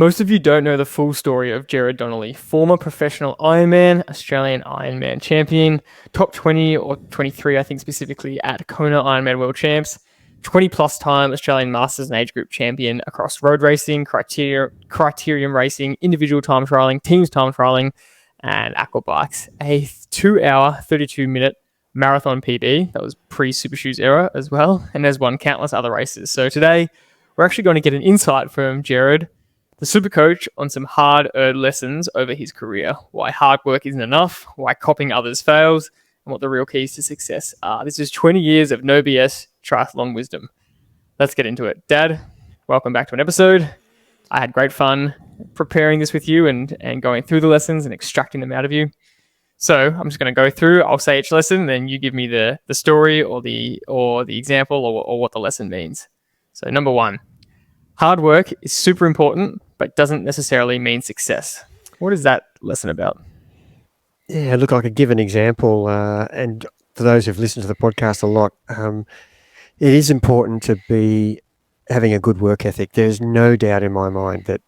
Most of you don't know the full story of Gerard Donnelly, former professional Ironman, Australian Ironman Champion, top 20 or 23, I think specifically at Kona Ironman World Champs, 20 plus time Australian Masters and Age Group Champion across road racing, criterium racing, individual time trialing, teams time trialing, and aqua bikes. A 2-hour, 32-minute marathon PB. That was pre-Super Shoes era as well, and has won countless other races. So today, we're actually going to get an insight from Gerard, the super coach, on some hard-earned lessons over his career, why hard work isn't enough, why copying others fails, and what the real keys to success are. This is 20 years of no BS triathlon wisdom. Let's get into it. Dad, welcome back to an episode. I had great fun preparing this with you and going through the lessons and extracting them out of you. So I'm just going to go through. I'll say each lesson, then you give me the story or the example or what the lesson means. So number one, hard work is super important, but doesn't necessarily mean success. What is that lesson about? Yeah, look, I could give an example, and for those who've listened to the podcast a lot, it is important to be having a good work ethic. There's no doubt in my mind that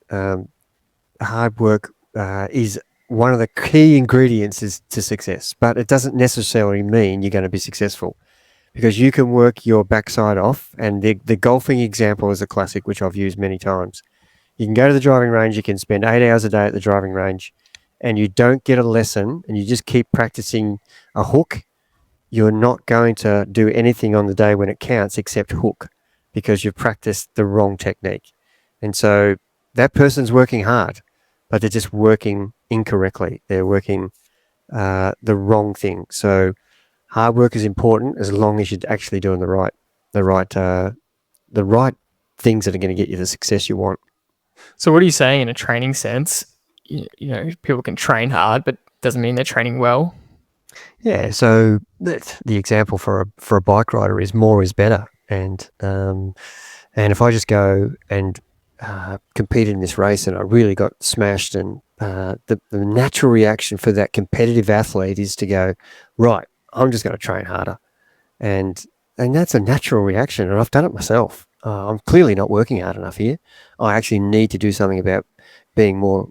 hard work is one of the key ingredients to success, but it doesn't necessarily mean you're going to be successful, because you can work your backside off. And the golfing example is a classic, which I've used many times. You can go to the driving range, you can spend 8 hours a day at the driving range, and you don't get a lesson, and you just keep practicing a hook. You're not going to do anything on the day when it counts except hook, because you've practiced the wrong technique. And so that person's working hard, but they're just working incorrectly. They're working the wrong thing. So hard work is important as long as you're actually doing the right things that are going to get you the success you want. So what are you saying in a training sense? You know, people can train hard, but doesn't mean they're training well. Yeah. So the example for a bike rider is more is better. And if I just go and compete in this race and I really got smashed, and the natural reaction for that competitive athlete is to go, right, I'm just going to train harder. And that's a natural reaction, and I've done it myself. I'm clearly not working hard enough here. I actually need to do something about being more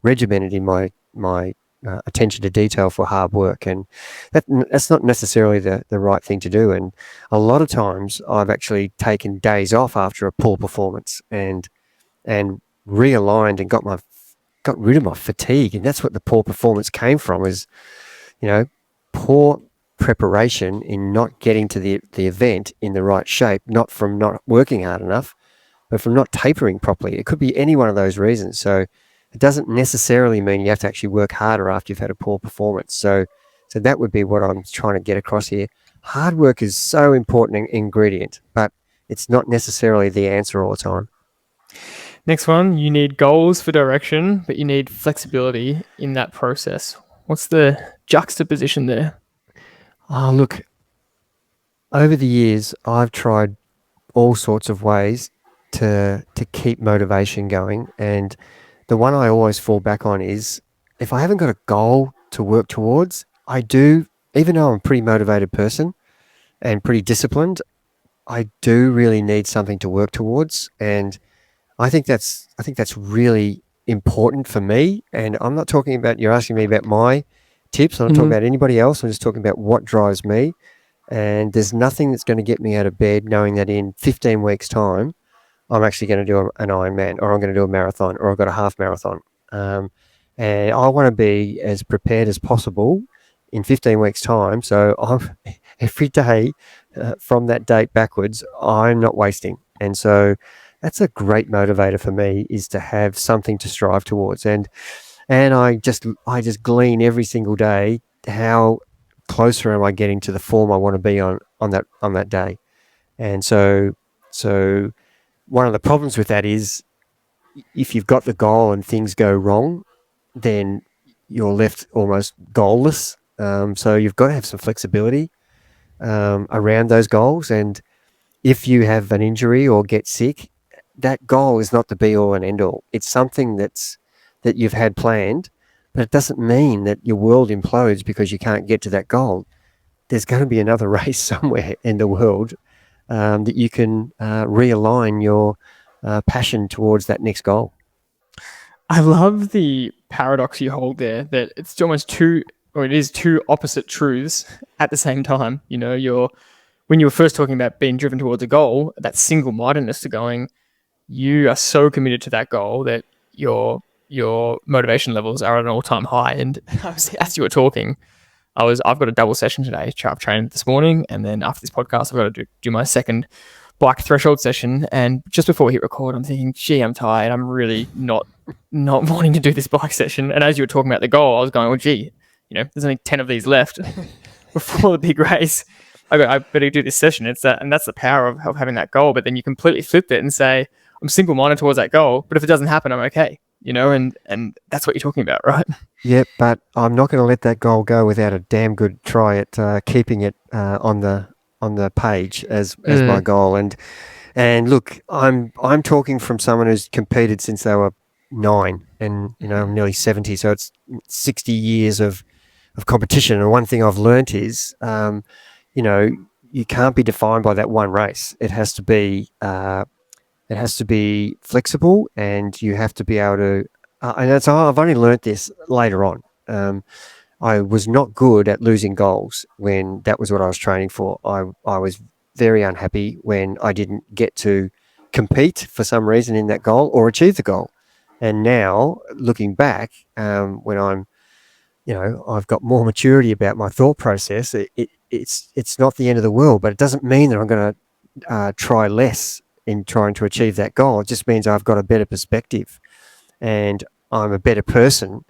regimented in my attention to detail for hard work, and that's not necessarily the right thing to do. And a lot of times I've actually taken days off after a poor performance and realigned and got rid of my fatigue, and that's what the poor performance came from, is poor preparation in not getting to the event in the right shape, not from not working hard enough, but from not tapering properly. It could be any one of those reasons. So it doesn't necessarily mean you have to actually work harder after you've had a poor performance. So that would be what I'm trying to get across here. Hard work is so important ingredient, but it's not necessarily the answer all the time. Next one, you need goals for direction, but you need flexibility in that process. What's the juxtaposition there? Oh, look, over the years, I've tried all sorts of ways to keep motivation going. And the one I always fall back on is, if I haven't got a goal to work towards, I do, even though I'm a pretty motivated person and pretty disciplined, I do really need something to work towards. And I think that's really important for me. And I'm not talking about, you're asking me about my tips. I'm not talking about anybody else. I'm just talking about what drives me. And there's nothing that's going to get me out of bed knowing that in 15 weeks' time, I'm actually going to do an Ironman, or I'm going to do a marathon, or I've got a half marathon. And I want to be as prepared as possible in 15 weeks' time. So every day from that date backwards, I'm not wasting. And so that's a great motivator for me, is to have something to strive towards. And I just glean every single day, how closer am I getting to the form I want to be on that day. And so one of the problems with that is, if you've got the goal and things go wrong, then you're left almost goalless. So you've got to have some flexibility around those goals. And if you have an injury or get sick, that goal is not the be all and end all. It's something that you've had planned, but it doesn't mean that your world implodes because you can't get to that goal. There's going to be another race somewhere in the world that you can realign your passion towards that next goal. I love the paradox you hold there, that it's almost two, or it is two opposite truths at the same time. You know, when you were first talking about being driven towards a goal, that single-mindedness to going, you are so committed to that goal that your motivation levels are at an all-time high. And as you were talking, I've got a double session today. I've trained this morning, and then after this podcast, I've got to do my second bike threshold session. And just before we hit record, I'm thinking, gee, I'm tired. I'm really not wanting to do this bike session. And as you were talking about the goal, I was going, well, gee, there's only 10 of these left before the big race. I better do this session. It's that, and that's the power of having that goal. But then you completely flip it and say, I'm single-minded towards that goal, but if it doesn't happen, I'm okay. And that's what you're talking about, right? Yeah, but I'm not going to let that goal go without a damn good try at keeping it on the page as my goal. And look, I'm talking from someone who's competed since they were 9, and I'm nearly 70, so it's 60 years of competition. And one thing I've learnt is, you can't be defined by that one race. It has to be flexible, and you have to be able to. I've only learnt this later on. I was not good at losing goals when that was what I was training for. I was very unhappy when I didn't get to compete for some reason in that goal or achieve the goal. And now, looking back, when I've got more maturity about my thought process. It's not the end of the world, but it doesn't mean that I'm going to try less in trying to achieve that goal. It just means I've got a better perspective, and I'm a better person.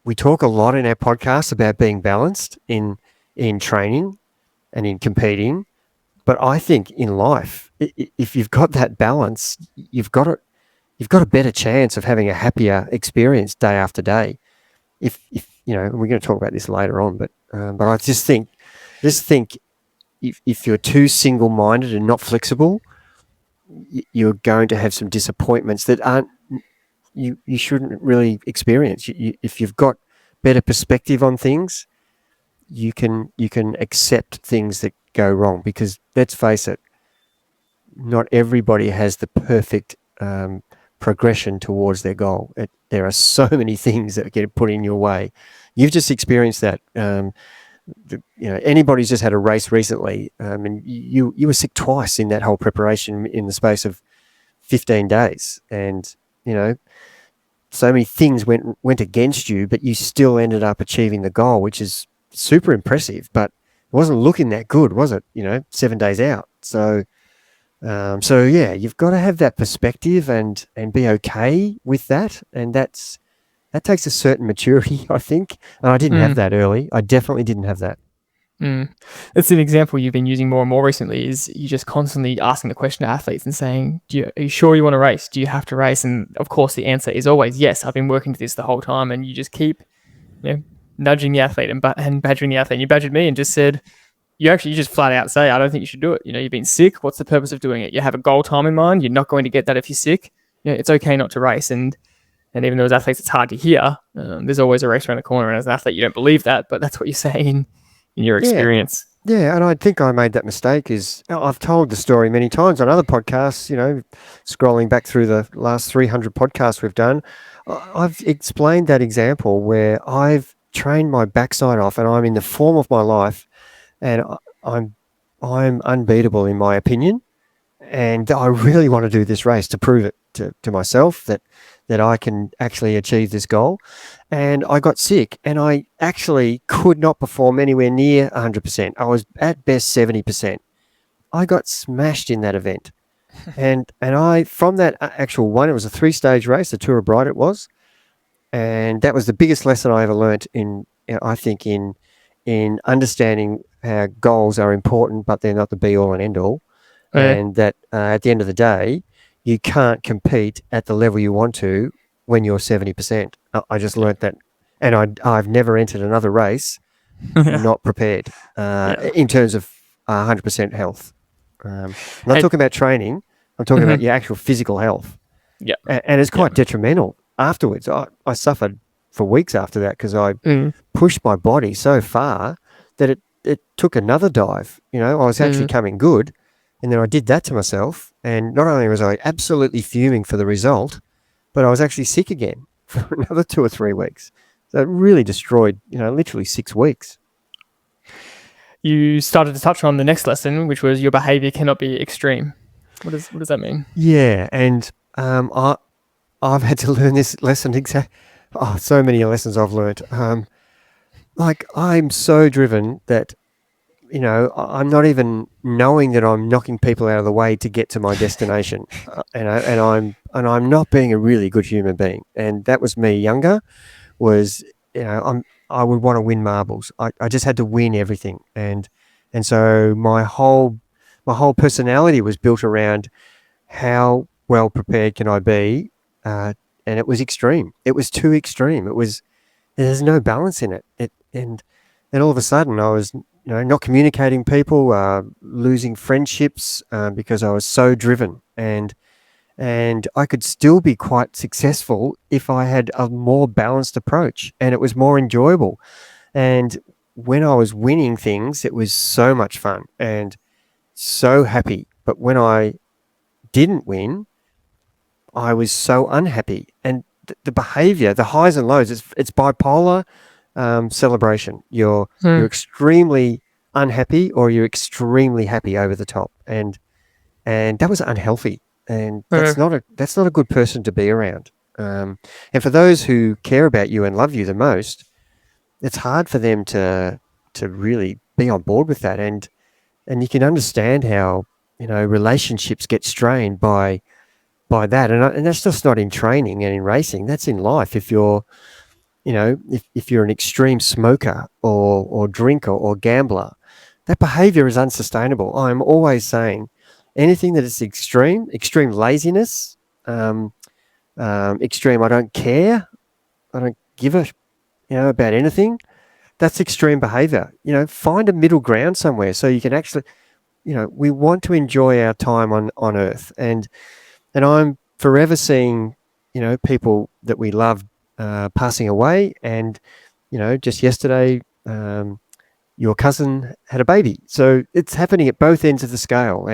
We talk a lot in our podcast about being balanced in training and in competing, but I think in life, if you've got that balance, you've got a better chance of having a happier experience day after day. If we're going to talk about this later on, but I just think if you're too single-minded and not flexible, you're going to have some disappointments that aren't you shouldn't really experience. If you've got better perspective on things, you can accept things that go wrong, because let's face it, not everybody has the perfect progression towards their goal. There are so many things that get put in your way. You've just experienced that. Anybody's just had a race recently, and you were sick twice in that whole preparation in the space of 15 days, and so many things went against you, but you still ended up achieving the goal, which is super impressive. But it wasn't looking that good, was it? 7 days out. So yeah, you've got to have that perspective and be okay with that, and that takes a certain maturity, I think. And I didn't have that early. I definitely didn't have that. It's an example you've been using more and more recently, is you just constantly asking the question to athletes and saying, are you sure you want to race? Do you have to race? And of course the answer is always yes. I've been working to this the whole time. And you just keep nudging the athlete and badgering the athlete. And you badgered me and just said, you just flat out say, I don't think you should do it. You've been sick. What's the purpose of doing it? You have a goal time in mind. You're not going to get that if you're sick. It's okay not to race. And even though as athletes it's hard to hear, there's always a race around the corner. And as an athlete, you don't believe that, but that's what you're saying in your experience. Yeah, and I think I made that mistake. I've told the story many times on other podcasts, scrolling back through the last 300 podcasts we've done. I've explained that example where I've trained my backside off and I'm in the form of my life, and I'm unbeatable in my opinion, and I really want to do this race to prove it to myself that I can actually achieve this goal. And I got sick, and I actually could not perform anywhere near 100%. I was at best 70%. I got smashed in that event. and I, from that actual one, it was a 3-stage race, the Tour of Bright it was. And that was the biggest lesson I ever learnt in understanding how goals are important, but they're not the be all and end all. Yeah. And that at the end of the day, you can't compete at the level you want to when you're 70%. I just learnt that, and I've never entered another race not prepared in terms of 100% health. I'm not talking about training. I'm talking about your actual physical health. Yeah, and it's quite detrimental afterwards. I suffered for weeks after that because I pushed my body so far that it took another dive. I was actually coming good, and then I did that to myself. And not only was I absolutely fuming for the result, but I was actually sick again for another 2 or 3 weeks. So it really destroyed, literally 6 weeks. You started to touch on the next lesson, which was your behavior cannot be extreme. What does that mean? Yeah, and I've had to learn this lesson so many lessons I've learned. Like, I'm so driven that, I'm not even knowing that I'm knocking people out of the way to get to my destination, and I'm not being a really good human being. And that was me younger. Was I would want to win marbles. I just had to win everything, and so my whole personality was built around how well prepared can I be, and it was extreme. It was too extreme. There's no balance in it. And all of a sudden I was not communicating people, losing friendships because I was so driven, and I could still be quite successful if I had a more balanced approach, and it was more enjoyable. And when I was winning things, it was so much fun and so happy. But when I didn't win, I was so unhappy. And the behavior, the highs and lows, it's bipolar celebration. You're extremely unhappy, or you're extremely happy over the top, and that was unhealthy. And that's not a good person to be around. And for those who care about you and love you the most, it's hard for them to really be on board with that. And you can understand how relationships get strained by that. And that's just not in training and in racing. That's in life. If you're if you're an extreme smoker or drinker or gambler, that behavior is unsustainable. I'm always saying, anything that is extreme laziness, extreme, I don't care, I don't give about anything, that's extreme behavior. Find a middle ground somewhere so you can actually, we want to enjoy our time on Earth. And I'm forever seeing, people that we love passing away. And, just yesterday, your cousin had a baby. So it's happening at both ends of the scale.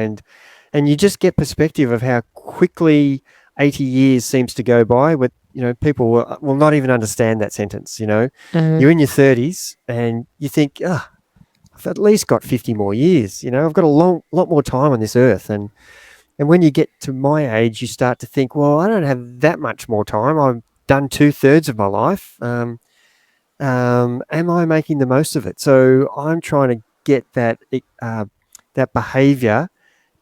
And you just get perspective of how quickly 80 years seems to go by. With people will not even understand that sentence. You're in your 30s and you think, I've at least got 50 more years. I've got a lot more time on this earth. And when you get to my age, you start to think, well, I don't have that much more time. I've done 2/3 of my life. Am I making the most of it? So I'm trying to get that behavior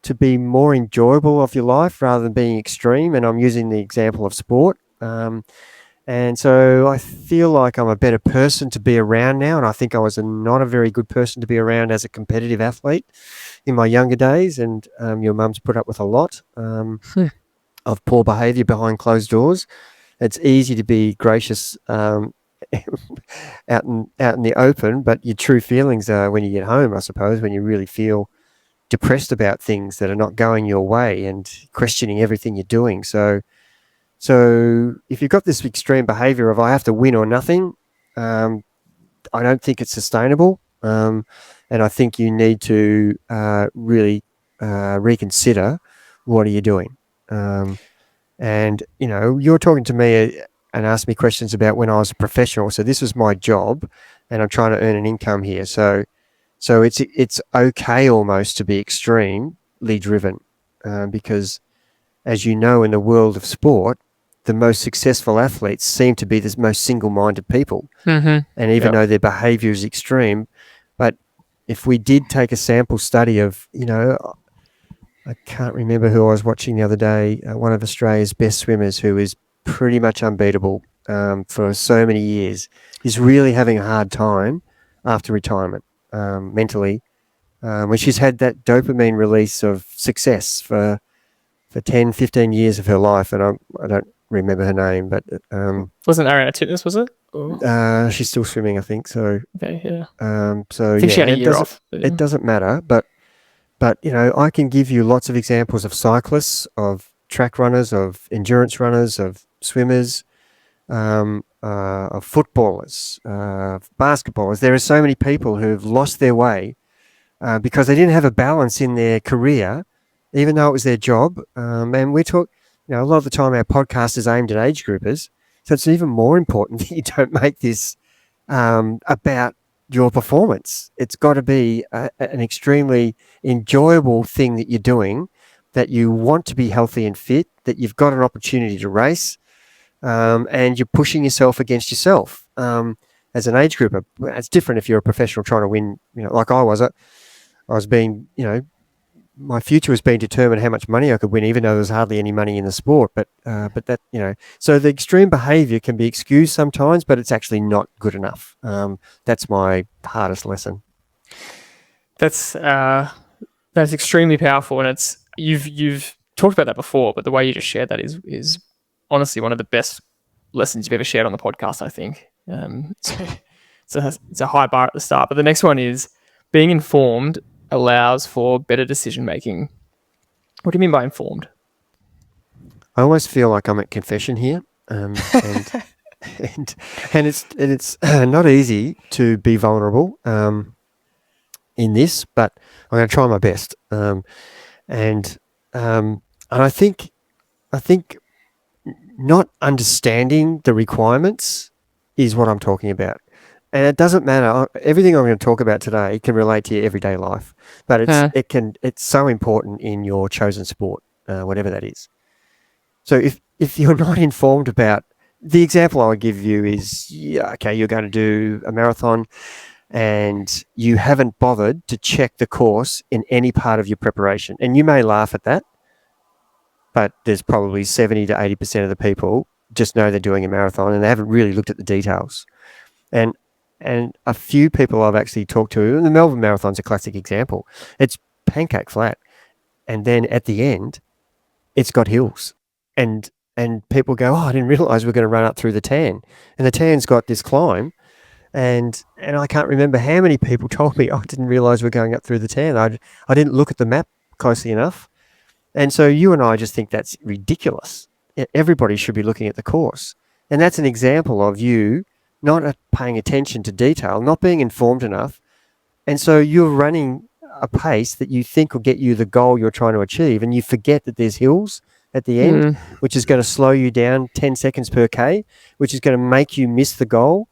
to be more enjoyable of your life rather than being extreme. And I'm using the example of sport. And so I feel like I'm a better person to be around now. And I think I was not a very good person to be around as a competitive athlete in my younger days. And your mum's put up with a lot of poor behavior behind closed doors. It's easy to be gracious out in the open, but your true feelings are when you get home, I suppose, when you really feel depressed about things that are not going your way and questioning everything you're doing. So if you've got this extreme behavior of I have to win or nothing, I don't think it's sustainable. And I think you need to really reconsider, what are you doing? And, you're talking to me and asked me questions about when I was a professional. So this was my job and I'm trying to earn an income here. So it's okay almost to be extremely driven because, as you know, in the world of sport, the most successful athletes seem to be the most single-minded people. And even though their behavior is extreme, but if we did take a sample study of, I can't remember who I was watching the other day, one of Australia's best swimmers who is pretty much unbeatable for so many years, is really having a hard time after retirement. Mentally, when she's had that dopamine release of success for 10, 15 years of her life. And I don't remember her name, but wasn't Ariana Titmus, was it? She's still swimming, I think. So okay, yeah. So I think she had a year off. It doesn't matter, but I can give you lots of examples of cyclists, of track runners, of endurance runners, of swimmers, of footballers, of basketballers. There are so many people who've lost their way because they didn't have a balance in their career, even though it was their job. And a lot of the time our podcast is aimed at age groupers, so it's even more important that you don't make this about your performance. It's got to be an extremely enjoyable thing that you're doing, that you want to be healthy and fit, that you've got an opportunity to race, and you're pushing yourself against yourself. As an age grouper, it's different if you're a professional trying to win, like I was. I was being, my future was being determined how much money I could win, even though there was hardly any money in the sport. But that, so the extreme behaviour can be excused sometimes, but it's actually not good enough. That's my hardest lesson. That's extremely powerful, and it's you've talked about that before, but the way you just shared that is honestly one of the best lessons you've ever shared on the podcast, I think. It's a high bar at the start, but the next one is being informed allows for better decision making. What do you mean by informed? I almost feel like I'm at confession here, and it's not easy to be vulnerable in this, but I'm going to try my best. And I think not understanding the requirements is what I'm talking about. And it doesn't matter. Everything I'm going to talk about today can relate to your everyday life, but it's so important in your chosen sport, whatever that is. So if you're not informed about, the example I would give you is, you're going to do a marathon and you haven't bothered to check the course in any part of your preparation. And you may laugh at that, but there's probably 70 to 80% of the people just know they're doing a marathon and they haven't really looked at the details. And a few people I've actually talked to, and the Melbourne Marathon's a classic example. It's pancake flat. And then at the end, it's got hills. And people go, I didn't realise we were going to run up through the Tan. And the Tan's got this climb. And I can't remember how many people told me, I didn't realise we're going up through the Tan. I didn't look at the map closely enough. And so you and I just think that's ridiculous. Everybody should be looking at the course. And that's an example of you not paying attention to detail, not being informed enough. And so you're running a pace that you think will get you the goal you're trying to achieve. And you forget that there's hills at the end, which is going to slow you down 10 seconds per K, which is going to make you miss the goal.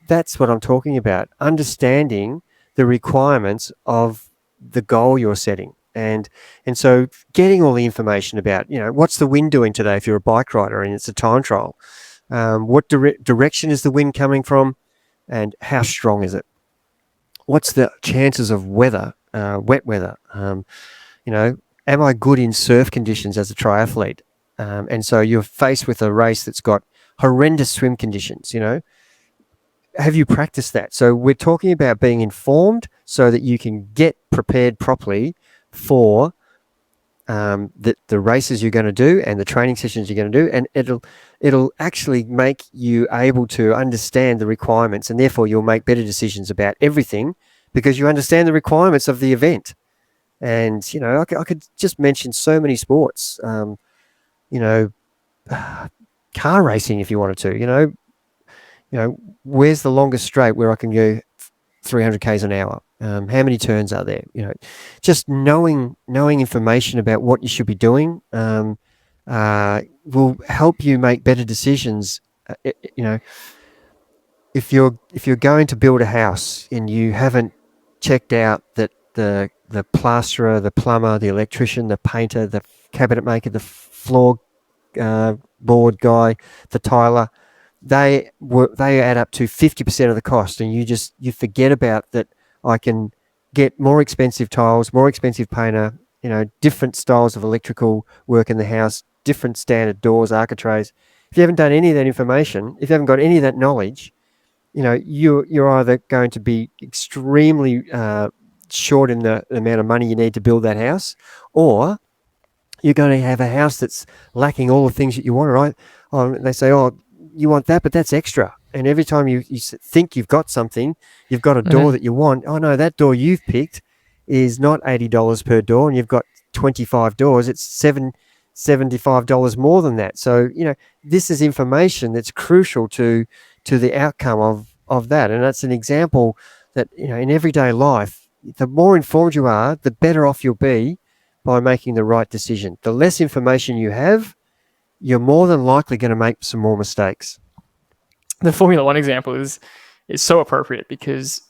That's what I'm talking about. Understanding the requirements of the goal you're setting. And so getting all the information about, what's the wind doing today if you're a bike rider and it's a time trial? What direction is the wind coming from, and how strong is it? What's the chances of weather, wet weather? Am I good in surf conditions as a triathlete? And so you're faced with a race that's got horrendous swim conditions, Have you practiced that? So we're talking about being informed so that you can get prepared properly for the races you're going to do and the training sessions you're going to do, and it'll actually make you able to understand the requirements, and therefore you'll make better decisions about everything because you understand the requirements of the event. And I could just mention so many sports, car racing if you wanted to. Where's the longest straight where I can go 300 k's an hour? How many turns are there? Just knowing information about what you should be doing will help you make better decisions. If you're going to build a house and you haven't checked out that the plasterer, the plumber, the electrician, the painter, the cabinet maker, the floor board guy, the tiler, they add up to 50% of the cost, and you forget about that. I can get more expensive tiles, more expensive painter, different styles of electrical work in the house, different standard doors, architraves. If you haven't done any of that information, if you haven't got any of that knowledge, you're either going to be extremely short in the amount of money you need to build that house, or you're going to have a house that's lacking all the things that you want, right? They say, you want that, but that's extra. And every time you think you've got something, you've got a door that you want. Oh, no, that door you've picked is not $80 per door, and you've got 25 doors. It's $75 more than that. So, this is information that's crucial to the outcome of that. And that's an example that, in everyday life, the more informed you are, the better off you'll be by making the right decision. The less information you have, you're more than likely going to make some more mistakes. The Formula One example is so appropriate because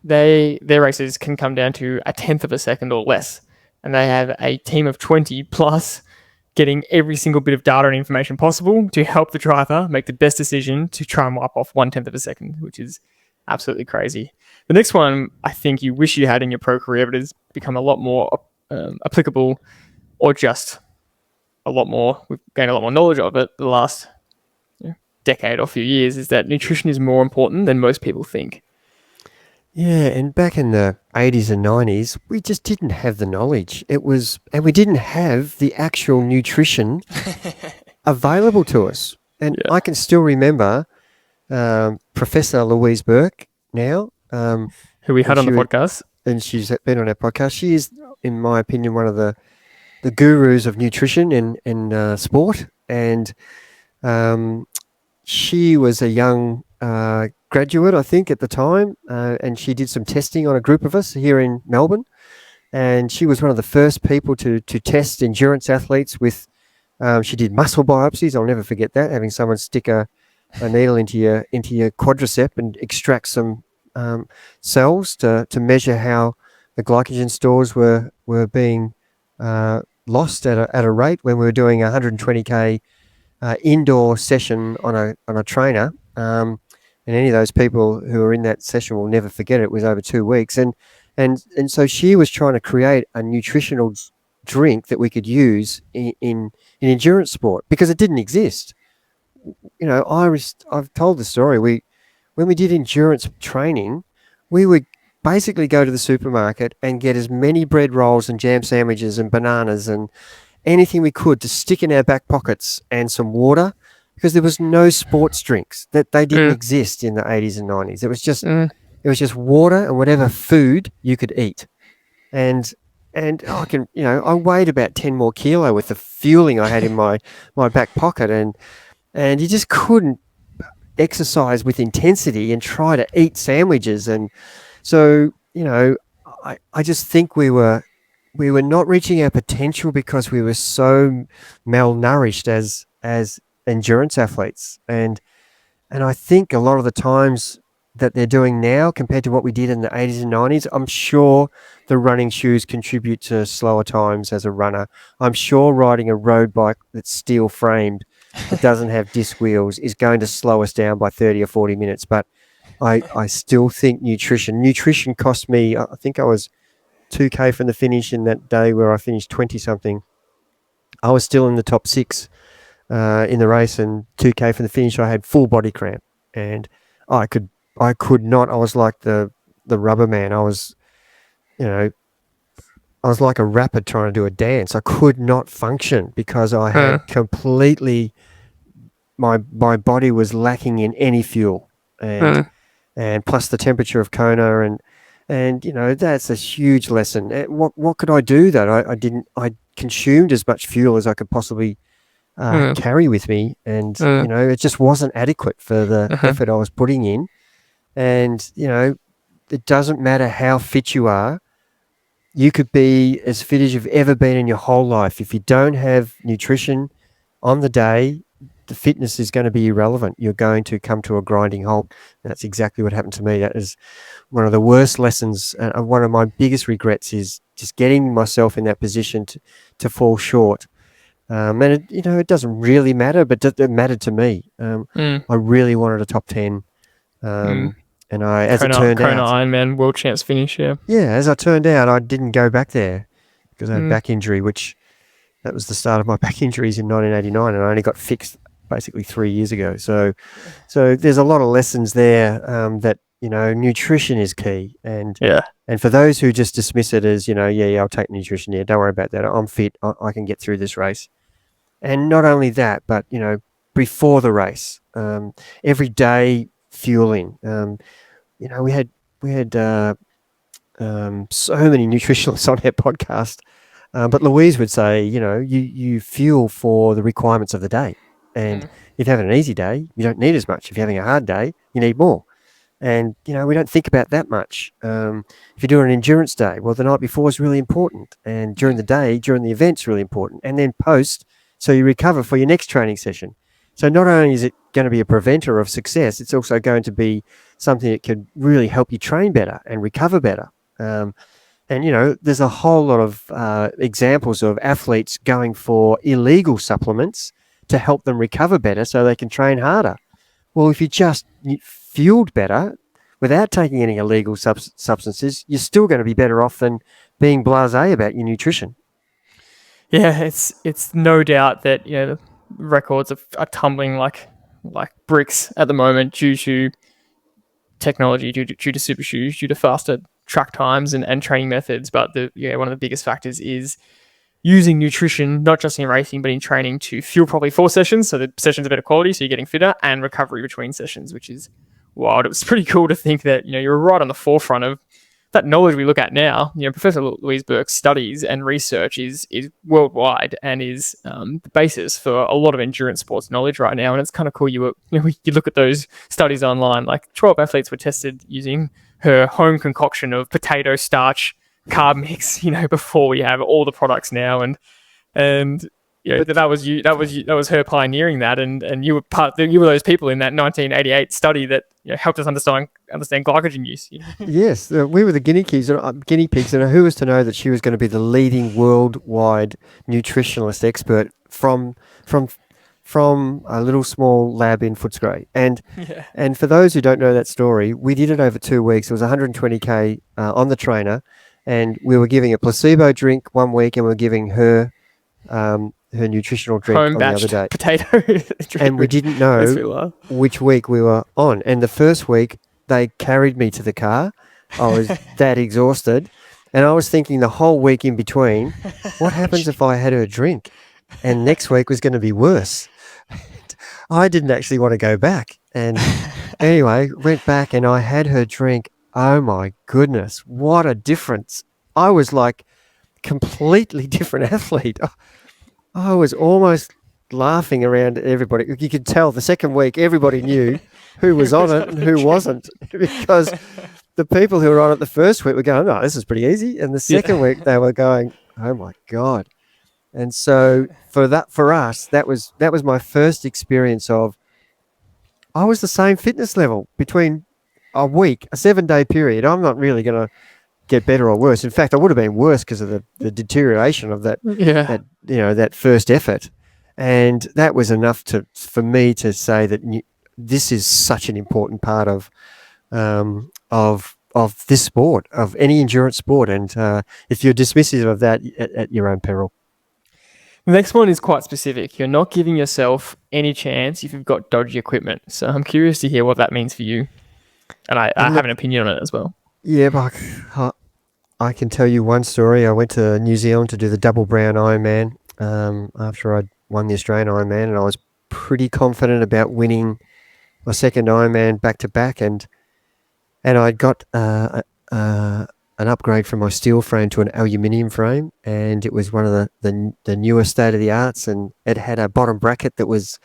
their races can come down to a tenth of a second or less, and they have a team of 20 plus getting every single bit of data and information possible to help the driver make the best decision to try and wipe off 1/10 of a second, which is absolutely crazy. The next one, I think you wish you had in your pro career, but has become a lot more applicable, or just a lot more. We've gained a lot more knowledge of it the last decade or few years, is that nutrition is more important than most people think. Yeah, and back in the 80s and 90s, we just didn't have the knowledge. And we didn't have the actual nutrition available to us. And I can still remember Professor Louise Burke now. Who we had on the podcast. And she's been on our podcast. She is, in my opinion, one of the gurus of nutrition in sport. And she was a young graduate, I think, at the time, and she did some testing on a group of us here in Melbourne. And she was one of the first people to test endurance athletes with. She did muscle biopsies. I'll never forget that, having someone stick a needle into your quadricep and extract some cells to measure how the glycogen stores were being lost at a rate when we were doing a 120k indoor session on a trainer. And any of those people who were in that session will never forget it. It was over 2 weeks. And so she was trying to create a nutritional drink that we could use in endurance sport because it didn't exist. You know, I've told the story. When we did endurance training, we would basically go to the supermarket and get as many bread rolls and jam sandwiches and bananas and anything we could to stick in our back pockets and some water, because there was no sports drinks, that they didn't exist in the 80s and 90s. It was just water and whatever food you could eat. And I weighed about 10 more kilo with the fueling I had in my back pocket, and you just couldn't exercise with intensity and try to eat sandwiches. And so, I just think we were not reaching our potential because we were so malnourished as endurance athletes. And I think a lot of the times that they're doing now compared to what we did in the 80s and 90s, I'm sure the running shoes contribute to slower times as a runner. I'm sure riding a road bike that's steel framed, that doesn't have disc wheels, is going to slow us down by 30 or 40 minutes. But I still think nutrition cost me, I think I was 2K from the finish in that day where I finished 20 something. I was still in the top 6 in the race, and 2K from the finish I had full body cramp, and I could not. I was like the rubber man. I was like a rapper trying to do a dance. I could not function because I had completely, my body was lacking in any fuel, and plus the temperature of Kona, and that's a huge lesson. What could I do that I consumed as much fuel as I could possibly carry with me, and it just wasn't adequate for the effort I was putting in. And it doesn't matter how fit you are. You could be as fit as you've ever been in your whole life. If you don't have nutrition on the day, the fitness is going to be irrelevant. You're going to come to a grinding halt. That's exactly what happened to me. That is one of the worst lessons. And one of my biggest regrets is just getting myself in that position to fall short. And it doesn't really matter, but it mattered to me. I really wanted a top 10. And as it turned out, Kona Ironman World Champs finish, yeah. Yeah, as I turned out, I didn't go back there because I had back injury, which that was the start of my back injuries in 1989, and I only got fixed basically 3 years ago. So there's a lot of lessons there that nutrition is key, and for those who just dismiss it as I'll take nutrition, don't worry about that. I'm fit. I can get through this race. And not only that, but before the race, every day fueling. We had so many nutritionists on our podcast, but Louise would say, you fuel for the requirements of the day, and if you're having an easy day, you don't need as much. If you're having a hard day, you need more. And, we don't think about that much. If you do an endurance day, well, the night before is really important. And during the day, during the event's really important. And then post, so you recover for your next training session. So not only is it going to be a preventer of success, it's also going to be something that could really help you train better and recover better. And there's a whole lot of examples of athletes going for illegal supplements to help them recover better so they can train harder. Well, if you just fueled better without taking any illegal substances, you're still going to be better off than being blasé about your nutrition. Yeah, it's no doubt that records are tumbling like bricks at the moment due to technology, due to super shoes, due to faster track times and training methods. But one of the biggest factors is using nutrition, not just in racing, but in training to fuel properly for sessions. So the sessions are better quality, so you're getting fitter, and recovery between sessions, which is wild. It was pretty cool to think that, you're right on the forefront of that knowledge we look at now. Professor Louise Burke's studies and research is worldwide and is the basis for a lot of endurance sports knowledge right now. And it's kind of cool. You look at those studies online, like 12 athletes were tested using her home concoction of potato starch carb mix, before we have all the products now. And that was her pioneering that, and you were those people in that 1988 study that helped us understand glycogen use. Yes, we were the guinea pigs, and who was to know that she was going to be the leading worldwide nutritionalist expert from a little small lab in Footscray. And for those who don't know that story, we did it over 2 weeks. It was 120k on the trainer, and we were giving a placebo drink 1 week, and we were giving her her nutritional drink on the other day. Potato drink. And we didn't know which week we were on. And the first week, they carried me to the car. I was that exhausted. And I was thinking the whole week in between, what happens if I had her drink? And next week was going to be worse. I didn't actually want to go back. And anyway, went back and I had her drink. Oh my goodness, what a difference. I was like completely different athlete. I was almost laughing around everybody. You could tell the second week everybody knew who was on it and who wasn't, because the people who were on it the first week were going, "Oh, this is pretty easy," and the second week they were going, "Oh my God." And so for us, that was my first experience of, I was the same fitness level between a week, a 7-day period. I'm not really going to get better or worse. In fact, I would have been worse because of the deterioration of that first effort. And that was enough for me to say that this is such an important part of this sport, of any endurance sport. And if you're dismissive of that, at your own peril. The next one is quite specific. You're not giving yourself any chance if you've got dodgy equipment. So I'm curious to hear what that means for you. And I have an opinion on it as well. Yeah, but I can tell you one story. I went to New Zealand to do the Double Brown Ironman after I'd won the Australian Ironman, and I was pretty confident about winning my second Ironman back-to-back, and I'd got an upgrade from my steel frame to an aluminium frame, and it was one of the newer state-of-the-arts, and it had a bottom bracket that was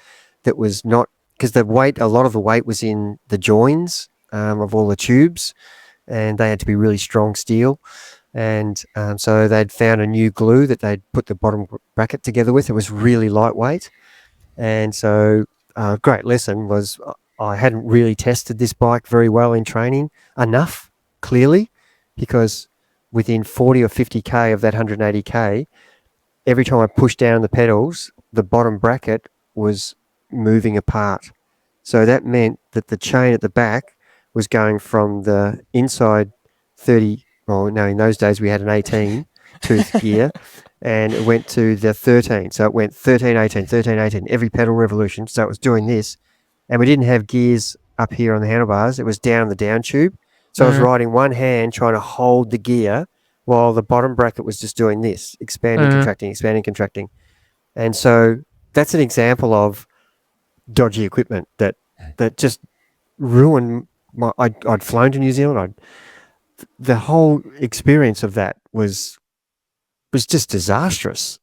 not, because a lot of the weight was in the joins of all the tubes, and they had to be really strong steel. And so they'd found a new glue that they'd put the bottom bracket together with. It was really lightweight. And so a great lesson was, I hadn't really tested this bike very well in training enough, clearly, because within 40 or 50k of that 180k, every time I pushed down the pedals, the bottom bracket was moving apart. So that meant that the chain at the back was going from the inside 30, well, no, in those days we had an 18 tooth gear, and it went to the 13. So it went 13, 18, 13, 18, every pedal revolution. So it was doing this. And we didn't have gears up here on the handlebars. It was down the down tube. So I was riding one hand trying to hold the gear while the bottom bracket was just doing this, expanding, contracting, expanding, contracting. And so that's an example of dodgy equipment that just ruined I'd flown to New Zealand. The whole experience of that was just disastrous.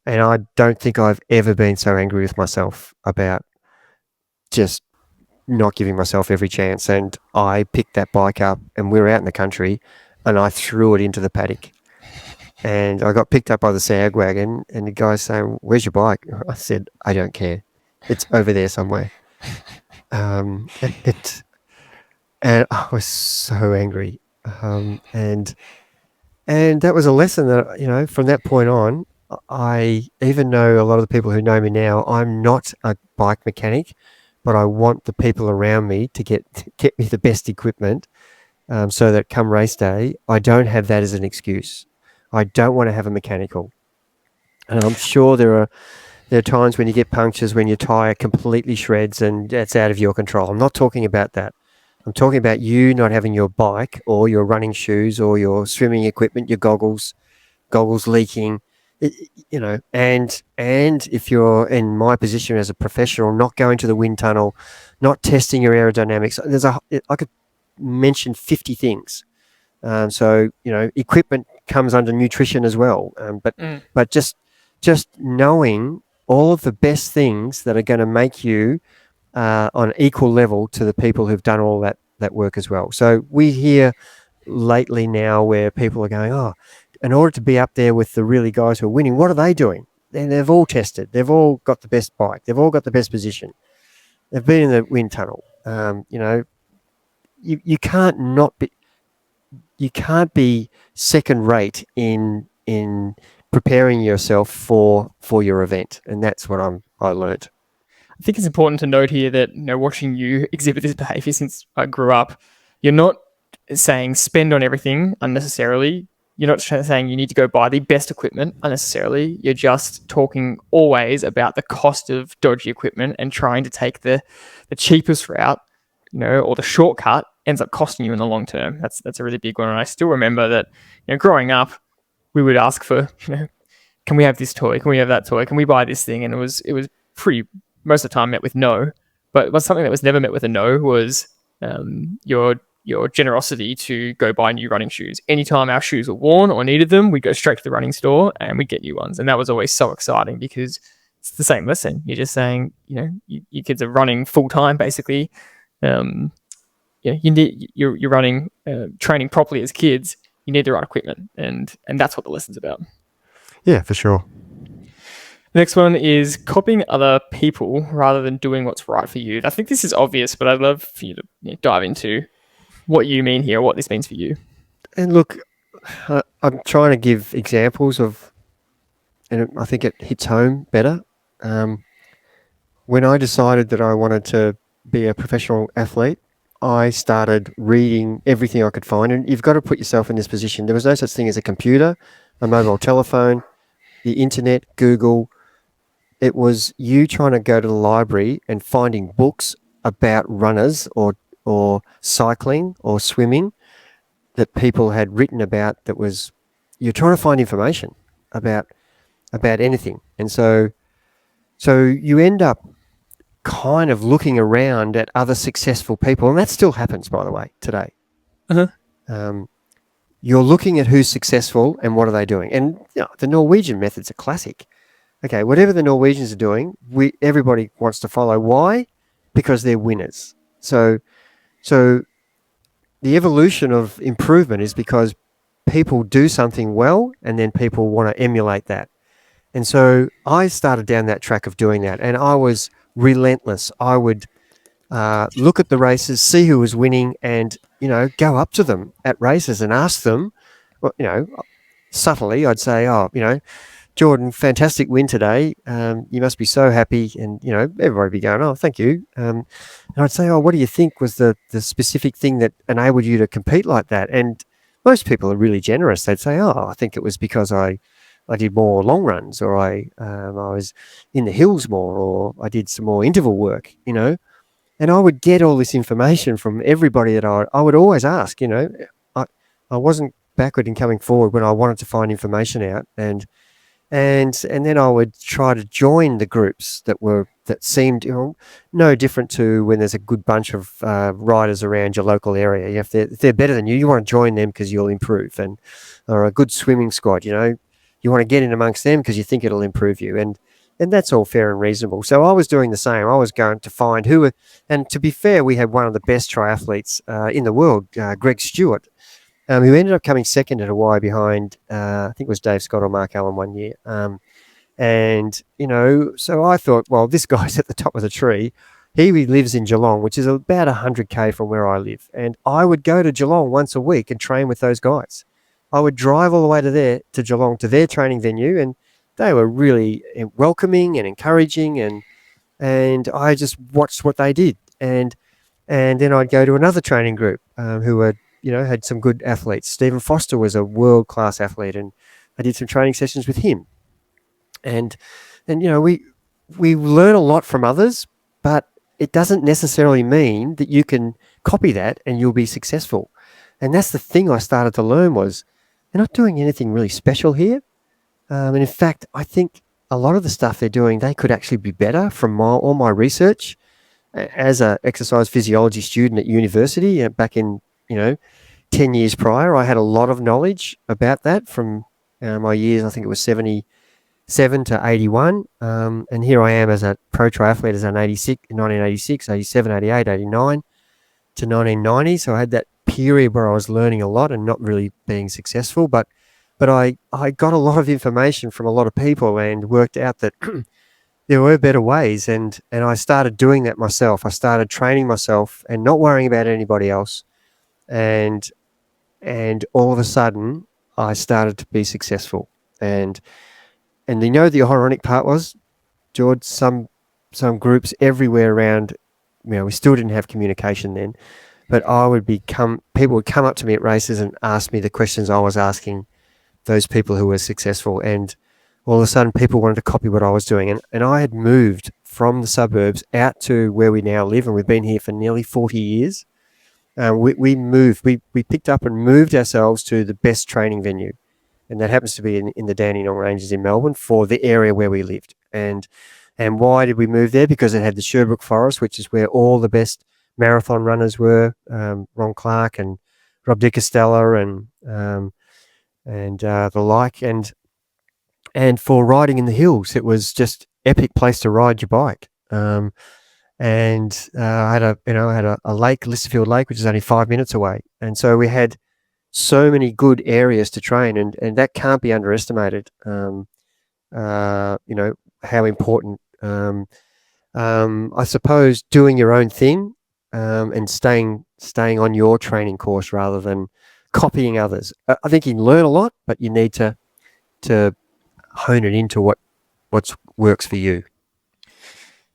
And I don't think I've ever been so angry with myself about just not giving myself every chance. And I picked that bike up, and we were out in the country, and I threw it into the paddock. And I got picked up by the sag wagon, and the guy's saying, "Where's your bike?" I said, "I don't care. It's over there somewhere." Um, it and I was so angry. And that was a lesson that, from that point on, I even know a lot of the people who know me now, I'm not a bike mechanic, but I want the people around me to get me the best equipment, so that come race day, I don't have that as an excuse. I don't want to have a mechanical. And I'm sure there are times when you get punctures, when your tyre completely shreds, and that's out of your control. I'm not talking about that. I'm talking about you not having your bike or your running shoes or your swimming equipment, your goggles leaking, and if you're in my position as a professional, not going to the wind tunnel, not testing your aerodynamics. I could mention 50 things. So equipment comes under nutrition as well. But just knowing all of the best things that are going to make you on equal level to the people who've done all that work as well. So we hear lately now where people are going, oh, in order to be up there with the really guys who are winning, what are they doing? And they've all tested. They've all got the best bike. They've all got the best position. They've been in the wind tunnel. You can't be second rate in preparing yourself for your event, and that's what I learned. I think it's important to note here that, watching you exhibit this behavior since I grew up, you're not saying spend on everything unnecessarily. You're not saying you need to go buy the best equipment unnecessarily. You're just talking always about the cost of dodgy equipment and trying to take the cheapest route, or the shortcut ends up costing you in the long term. That's a really big one. And I still remember that, growing up, we would ask for, can we have this toy? Can we have that toy? Can we buy this thing? And it was pretty, most of the time, met with no. But something that was never met with a no was your generosity to go buy new running shoes. Anytime our shoes were worn or needed them, we'd go straight to the running store and we'd get new ones. And that was always so exciting because it's the same lesson. You're just saying, you kids are running full time, basically. You're running, training properly as kids. You need the right equipment, and that's what the lesson's about. Yeah, for sure. The next one is copying other people rather than doing what's right for you. I think this is obvious, but I'd love for you to dive into what you mean here, what this means for you. And look, I'm trying to give examples of, and I think it hits home better. When I decided that I wanted to be a professional athlete, I started reading everything I could find. And you've got to put yourself in this position. There was no such thing as a computer, a mobile telephone, the internet, Google. It was you trying to go to the library and finding books about runners or cycling or swimming that people had written about. You're trying to find information about anything. And so you end up kind of looking around at other successful people, and that still happens, by the way, today. Uh-huh. You're looking at who's successful and what are they doing. And the Norwegian method's a classic. Okay, whatever the Norwegians are doing, everybody wants to follow. Why? Because they're winners. So the evolution of improvement is because people do something well and then people want to emulate that. And so I started down that track of doing that, and I was relentless. I would look at the races, see who was winning, and go up to them at races and ask them. Subtly, I'd say, "Oh, Jordan, fantastic win today. You must be so happy." And everybody would be going, "Oh, thank you." And I'd say, "Oh, what do you think was the specific thing that enabled you to compete like that?" And most people are really generous. They'd say, "Oh, I think it was because I did more long runs, or I was in the hills more, or I did some more interval work, And I would get all this information from everybody that I would always ask, I wasn't backward in coming forward when I wanted to find information out, and then I would try to join the groups that seemed no different to when there's a good bunch of riders around your local area. If they're better than you want to join them because you'll improve, or a good swimming squad, you want to get in amongst them because you think it'll improve you. And and that's all fair and reasonable. So I was doing the same. I was going to find who were, and to be fair, we had one of the best triathletes in the world, Greg Stewart, who ended up coming second at Hawaii behind, I think it was Dave Scott or Mark Allen one year. And, so I thought, well, this guy's at the top of the tree. He lives in Geelong, which is about 100K from where I live. And I would go to Geelong once a week and train with those guys. I would drive all the way to Geelong, to their training venue, and they were really welcoming and encouraging, and I just watched what they did. And then I'd go to another training group who were, had some good athletes. Stephen Foster was a world-class athlete, and I did some training sessions with him. And we learn a lot from others, but it doesn't necessarily mean that you can copy that and you'll be successful. And that's the thing I started to learn was they're not doing anything really special here. And in fact, I think a lot of the stuff they're doing, they could actually be better from all my research. As an exercise physiology student at university back in, 10 years prior, I had a lot of knowledge about that from my years. I think it was 77 to 81. And here I am as a pro triathlete as an 1986, 87, 88, 89 to 1990. So I had that period where I was learning a lot and not really being successful. But I got a lot of information from a lot of people and worked out that there were better ways. And I started doing that myself. I started training myself and not worrying about anybody else. And all of a sudden, I started to be successful. And the ironic part was, George, some groups everywhere around, we still didn't have communication then, but people would come up to me at races and ask me the questions I was asking those people who were successful. And all of a sudden, people wanted to copy what I was doing. And I had moved from the suburbs out to where we now live, and we've been here for nearly 40 years. We picked up and moved ourselves to the best training venue. And that happens to be in the Dandenong Ranges in Melbourne for the area where we lived. And why did we move there? Because it had the Sherbrooke Forest, which is where all the best marathon runners were, Ron Clark and Rob Di Costella and the like. And for riding in the hills, it was just epic place to ride your bike. I had a lake, Listerfield Lake, which is only 5 minutes away. And so we had so many good areas to train, and that can't be underestimated. How important, I suppose, doing your own thing and staying on your training course rather than copying others. I think you can learn a lot, but you need to hone it into what works for you.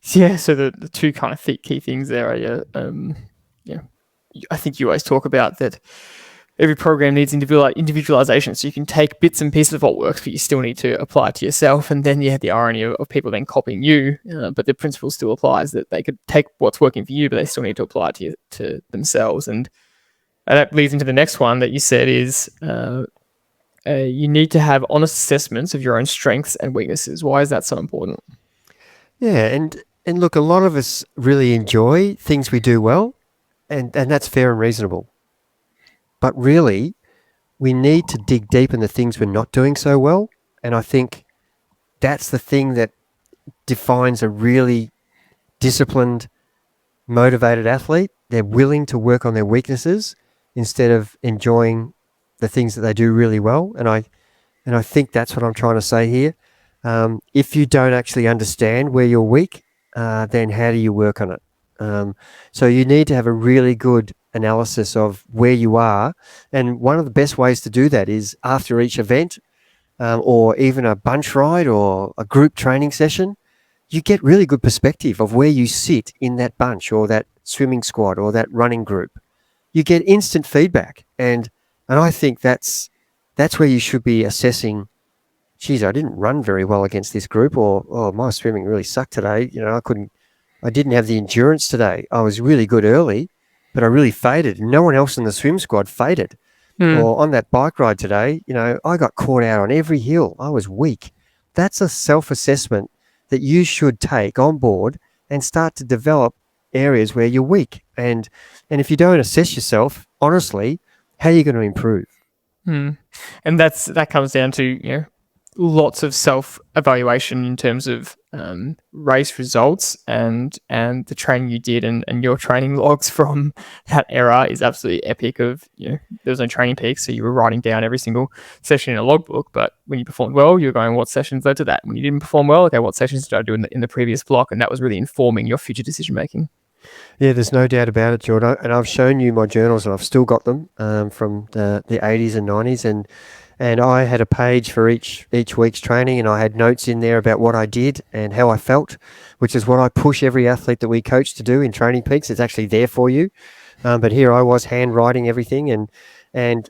Yeah, so the two kind of key things there are, I think you always talk about that every program needs individualization. So you can take bits and pieces of what works, but you still need to apply it to yourself. And then you have the irony of people then copying you, but the principle still applies that they could take what's working for you, but they still need to apply it to themselves. And that leads into the next one that you said is you need to have honest assessments of your own strengths and weaknesses. Why is that so important? Yeah, and look, a lot of us really enjoy things we do well, and that's fair and reasonable. But really, we need to dig deep in the things we're not doing so well. And I think that's the thing that defines a really disciplined, motivated athlete. They're willing to work on their weaknesses instead of enjoying the things that they do really well. And I think that's what I'm trying to say here. If you don't actually understand where you're weak, then how do you work on it? So you need to have a really good analysis of where you are. And one of the best ways to do that is after each event or even a bunch ride or a group training session, you get really good perspective of where you sit in that bunch or that swimming squad or that running group. You get instant feedback. And I think that's where you should be assessing, geez, I didn't run very well against this group, or, oh, my swimming really sucked today. I didn't have the endurance today. I was really good early, but I really faded. No one else in the swim squad faded. Or on that bike ride today, I got caught out on every hill. I was weak. That's a self-assessment that you should take on board and start to develop areas where you're weak. And if you don't assess yourself, honestly, how are you going to improve? And that comes down to, lots of self-evaluation in terms of race results and the training you did, and your training logs from that era is absolutely epic. Of, there was no training peaks, so you were writing down every single session in a logbook, but when you performed well, you're going, what sessions led to that? When you didn't perform well, okay, what sessions did I do in the previous block? And that was really informing your future decision making. Yeah, there's no doubt about it, Jordan. And I've shown you my journals, and I've still got them from the 80s and 90s. And I had a page for each week's training, and I had notes in there about what I did and how I felt, which is what I push every athlete that we coach to do in Training Peaks. It's actually there for you. But here I was handwriting everything, and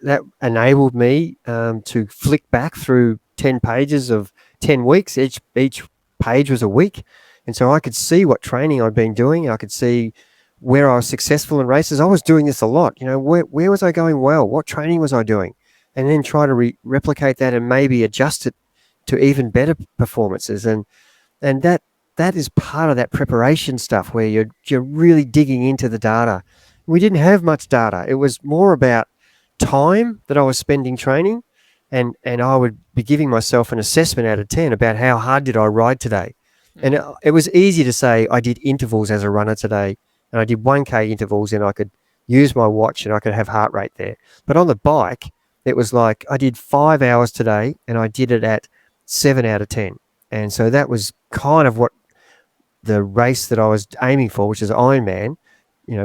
that enabled me to flick back through 10 pages of 10 weeks. Each page was a week. And so I could see what training I'd been doing. I could see where I was successful in races. I was doing this a lot. Where was I going well? What training was I doing? And then try to replicate that and maybe adjust it to even better performances. And that is part of that preparation stuff where you're really digging into the data. We didn't have much data. It was more about time that I was spending training, and I would be giving myself an assessment out of 10 about how hard did I ride today. And it was easy to say I did intervals as a runner today, and I did 1K intervals, and I could use my watch and I could have heart rate there. But on the bike, it was like I did 5 hours today, and I did it at 7 out of 10. And so that was kind of what the race that I was aiming for, which is Ironman.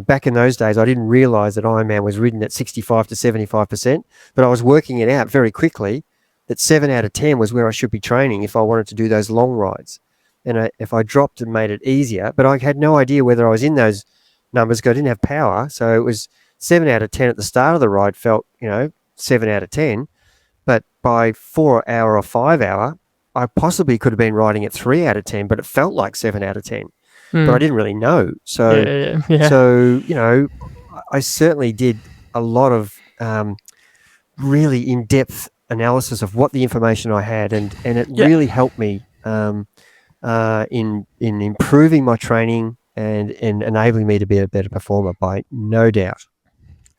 Back in those days, I didn't realize that Ironman was ridden at 65 to 75%, but I was working it out very quickly that 7 out of 10 was where I should be training if I wanted to do those long rides. And if I dropped and made it easier, but I had no idea whether I was in those numbers because I didn't have power. So it was 7 out of 10 at the start of the ride, felt, 7 out of 10. But by 4 hour or 5 hour, I possibly could have been riding at 3 out of 10, but it felt like 7 out of 10. But I didn't really know. So, so I certainly did a lot of really in-depth analysis of what the information I had, and it really helped me in improving my training and enabling me to be a better performer, by no doubt.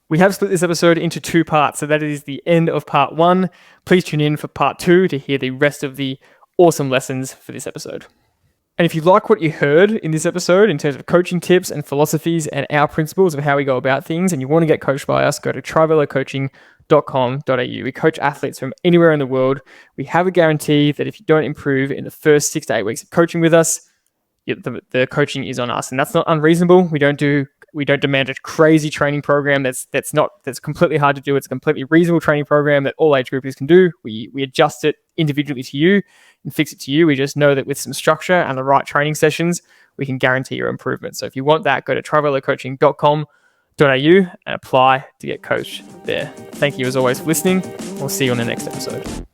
We have split this episode into 2 parts, so that is the end of part 1. Please tune in for part 2 to hear the rest of the awesome lessons for this episode. And if you like what you heard in this episode in terms of coaching tips and philosophies and our principles of how we go about things, and you want to get coached by us, go to triathloncoaching.com.au. We coach athletes from anywhere in the world. We have a guarantee that if you don't improve in the first 6 to 8 weeks of coaching with us, the coaching is on us. And that's not unreasonable. We don't demand a crazy training program that's completely hard to do. It's a completely reasonable training program that all age groupers can do. We adjust it individually to you and fix it to you. We just know that with some structure and the right training sessions, we can guarantee your improvement. So if you want that, go to triathloncoaching.com.au and apply to get coached there. Thank you as always for listening. We'll see you on the next episode.